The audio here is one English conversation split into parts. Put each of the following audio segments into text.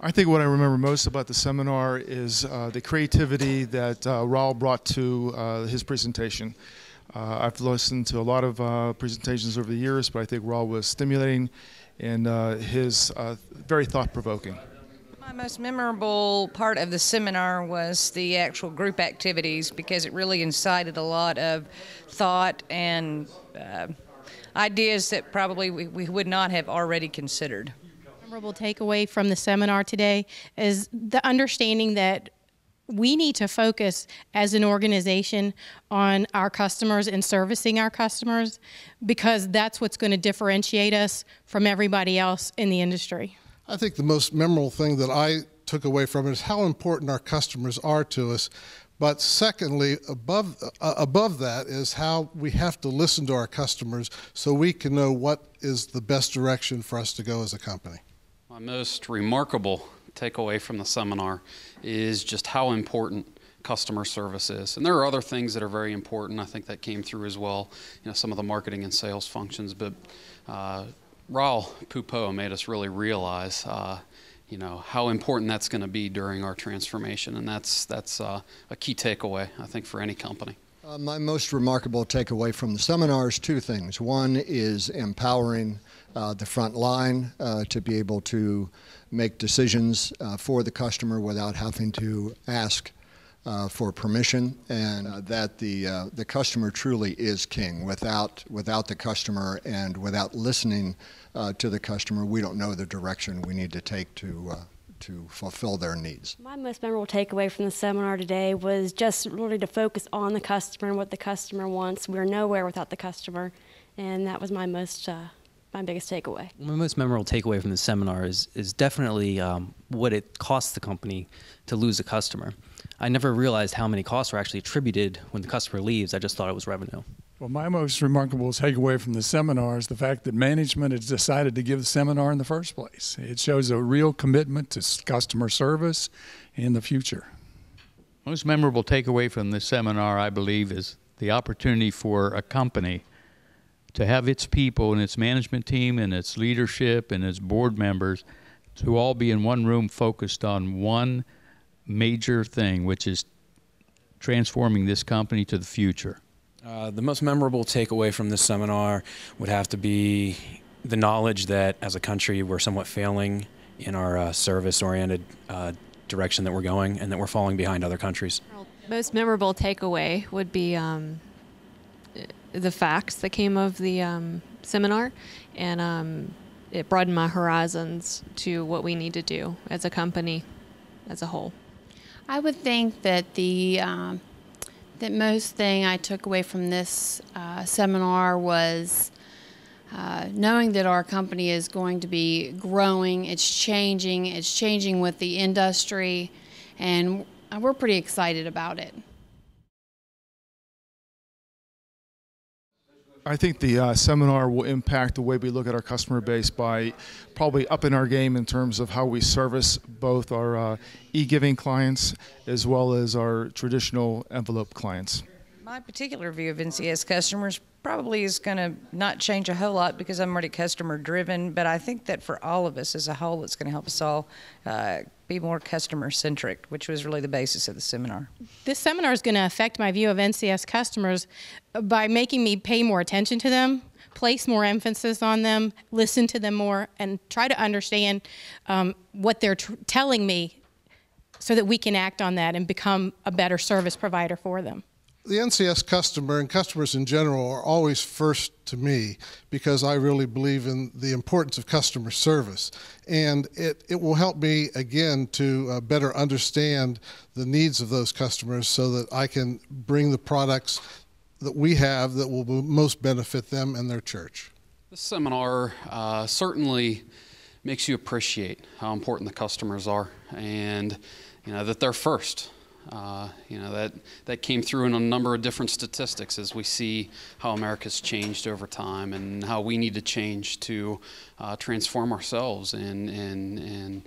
I think what I remember most about the seminar is the creativity that Raul brought to his presentation. I've listened to a lot of presentations over the years, but I think Raul was stimulating and his very thought-provoking. My most memorable part of the seminar was the actual group activities because it really incited a lot of thought and ideas that probably we would not have already considered. Memorable takeaway from the seminar today is the understanding that we need to focus as an organization on our customers and servicing our customers because that's what's going to differentiate us from everybody else in the industry. I think the most memorable thing that I took away from it is how important our customers are to us. But secondly, above that is how we have to listen to our customers so we can know what is the best direction for us to go as a company. My most remarkable takeaway from the seminar is just how important customer service is. And there are other things that are very important. I think that came through as well, some of the marketing and sales functions. But Raul Pupo made us really realize, how important that's going to be during our transformation. And that's a key takeaway, I think, for any company. My most remarkable takeaway from the seminar is two things. One is empowering the front line to be able to make decisions for the customer without having to ask for permission, and that the customer truly is king. Without the customer and without listening to the customer, we don't know the direction we need to take to fulfill their needs. My most memorable takeaway from the seminar today was just really to focus on the customer and what the customer wants. We're nowhere without the customer, and that was my biggest takeaway. My most memorable takeaway from the seminar is definitely what it costs the company to lose a customer. I never realized how many costs were actually attributed when the customer leaves. I just thought it was revenue. Well, my most remarkable takeaway from the seminar is the fact that management has decided to give the seminar in the first place. It shows a real commitment to customer service in the future. Most memorable takeaway from the seminar, I believe, is the opportunity for a company to have its people and its management team and its leadership and its board members to all be in one room focused on one major thing, which is transforming this company to the future. The most memorable takeaway from this seminar would have to be the knowledge that as a country we're somewhat failing in our service-oriented direction that we're going, and that we're falling behind other countries. Most memorable takeaway would be the facts that came of the seminar, and it broadened my horizons to what we need to do as a company as a whole. I would think that that most thing I took away from this seminar was knowing that our company is going to be growing, it's changing with the industry, and we're pretty excited about it. I think the seminar will impact the way we look at our customer base by probably upping our game in terms of how we service both our e-giving clients as well as our traditional envelope clients. My particular view of NCS customers probably is going to not change a whole lot because I'm already customer driven, but I think that for all of us as a whole, it's going to help us all be more customer centric, which was really the basis of the seminar. This seminar is going to affect my view of NCS customers by making me pay more attention to them, place more emphasis on them, listen to them more, and try to understand what they're telling me so that we can act on that and become a better service provider for them. The NCS customer and customers in general are always first to me because I really believe in the importance of customer service. And it will help me, again, to better understand the needs of those customers so that I can bring the products that we have that will most benefit them and their church. This seminar certainly makes you appreciate how important the customers are, and that they're first. That came through in a number of different statistics as we see how America's changed over time and how we need to change to transform ourselves and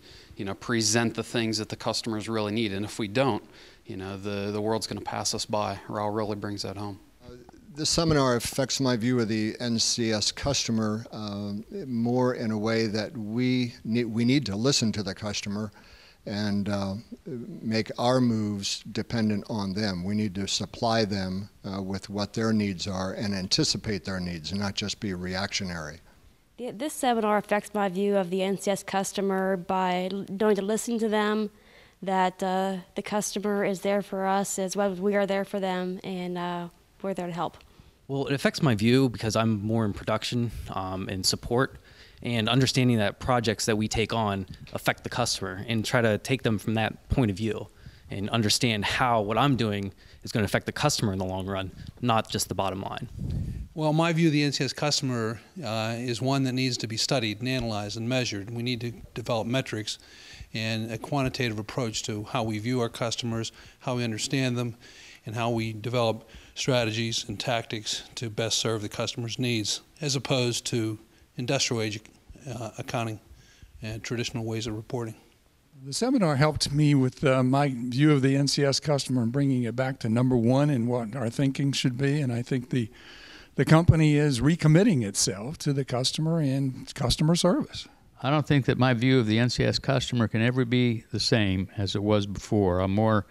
present the things that the customers really need. And if we don't, the world's going to pass us by. Raul really brings that home. This seminar affects my view of the NCS customer more in a way that we need to listen to the customer and make our moves dependent on them. We need to supply them with what their needs are and anticipate their needs and not just be reactionary. This seminar affects my view of the NCS customer by knowing to listen to them, that the customer is there for us as well as we are there for them, and we're there to help. Well, it affects my view because I'm more in production and support, and understanding that projects that we take on affect the customer and try to take them from that point of view and understand how what I'm doing is going to affect the customer in the long run, not just the bottom line. Well, my view of the NCS customer is one that needs to be studied and analyzed and measured. We need to develop metrics and a quantitative approach to how we view our customers, how we understand them, and how we develop strategies and tactics to best serve the customer's needs, as opposed to industrial age accounting and traditional ways of reporting. The seminar helped me with my view of the NCS customer and bringing it back to number one in what our thinking should be, and I think the company is recommitting itself to the customer and customer service. I don't think that my view of the NCS customer can ever be the same as it was before. I'm more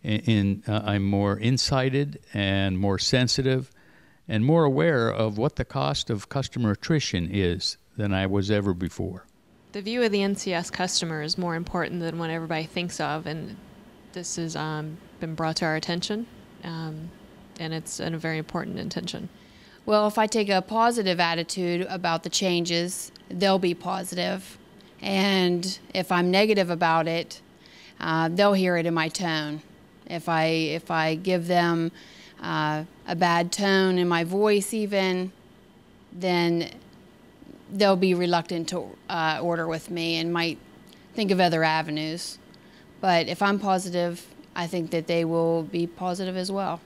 insighted and more sensitive and more aware of what the cost of customer attrition is than I was ever before. The view of the NCS customer is more important than what everybody thinks of, and this has been brought to our attention, and it's a very important intention. Well, if I take a positive attitude about the changes, they'll be positive. And if I'm negative about it, they'll hear it in my tone. If I give them a bad tone in my voice even, then they'll be reluctant to order with me and might think of other avenues. But if I'm positive, I think that they will be positive as well.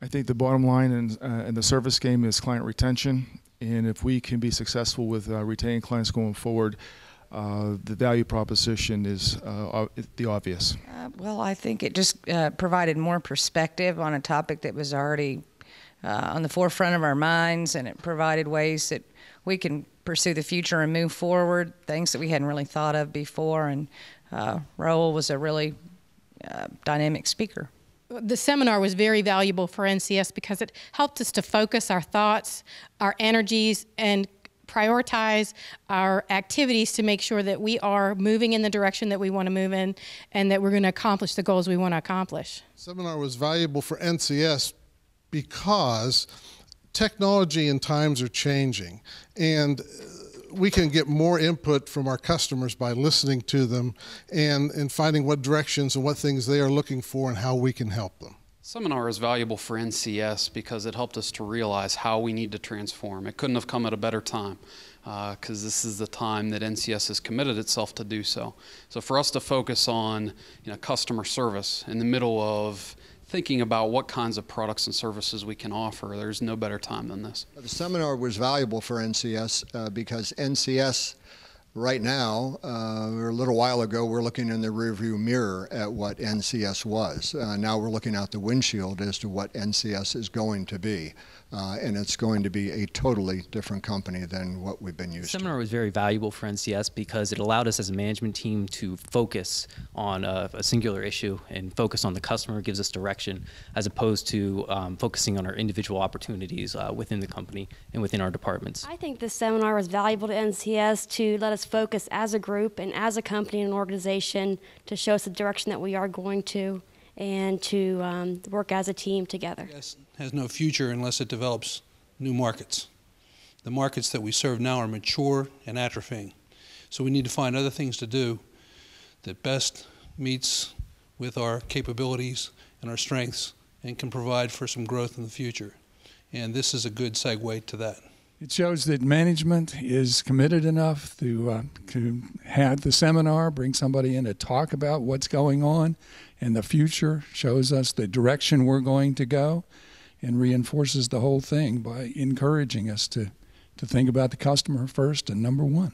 I think the bottom line in the service game is client retention, and if we can be successful with retaining clients going forward, the value proposition is the obvious. Well, I think it just provided more perspective on a topic that was already on the forefront of our minds, and it provided ways that we can pursue the future and move forward, things that we hadn't really thought of before, and Raul was a really dynamic speaker. The seminar was very valuable for NCS because it helped us to focus our thoughts, our energies, and prioritize our activities to make sure that we are moving in the direction that we want to move in and that we're going to accomplish the goals we want to accomplish. The seminar was valuable for NCS because technology and times are changing, and we can get more input from our customers by listening to them and finding what directions and what things they are looking for and how we can help them. Seminar is valuable for NCS because it helped us to realize how we need to transform. It couldn't have come at a better time because this is the time that NCS has committed itself to do so. So for us to focus on customer service in the middle of thinking about what kinds of products and services we can offer, there's no better time than this. The seminar was valuable for NCS because NCS right now, or a little while ago, we're looking in the rearview mirror at what NCS was. Now we're looking out the windshield as to what NCS is going to be. And it's going to be a totally different company than what we've been used to. The seminar was very valuable for NCS because it allowed us as a management team to focus on a singular issue and focus on the customer, gives us direction, as opposed to focusing on our individual opportunities within the company and within our departments. I think this seminar was valuable to NCS to let us focus as a group and as a company and an organization to show us the direction that we are going to and to work as a team together. Yes, has no future unless it develops new markets. The markets that we serve now are mature and atrophying. So we need to find other things to do that best meets with our capabilities and our strengths and can provide for some growth in the future. And this is a good segue to that. It shows that management is committed enough to have the seminar, bring somebody in to talk about what's going on in the future, shows us the direction we're going to go, and reinforces the whole thing by encouraging us to think about the customer first and number one.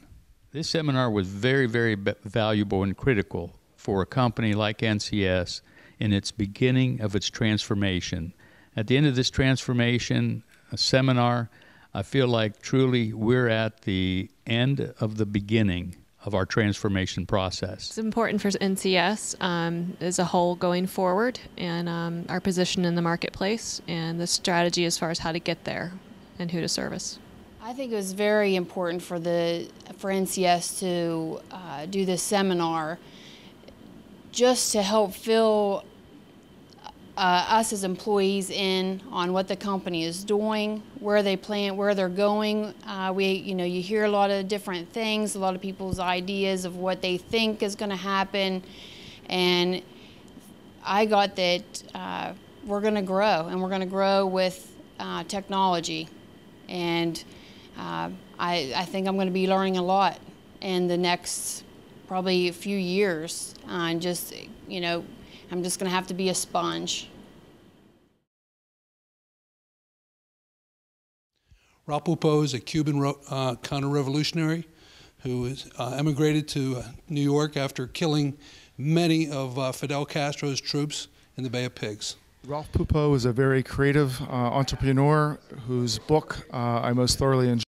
This seminar was very, very valuable and critical for a company like NCS in its beginning of its transformation. At the end of this transformation seminar, I feel like truly we're at the end of the beginning of our transformation process. It's important for NCS as a whole going forward, and our position in the marketplace and the strategy as far as how to get there and who to service. I think it was very important for NCS to do this seminar, just to help fill us as employees in on what the company is doing, where they plan, where they're going. You hear a lot of different things, a lot of people's ideas of what they think is going to happen, and I got that we're going to grow, and we're going to grow with technology, and I think I'm going to be learning a lot in the next probably a few years, and just I'm just going to have to be a sponge. Raul is a Cuban counter-revolutionary who is emigrated to New York after killing many of Fidel Castro's troops in the Bay of Pigs. Raul Pupo is a very creative entrepreneur whose book I most thoroughly enjoyed.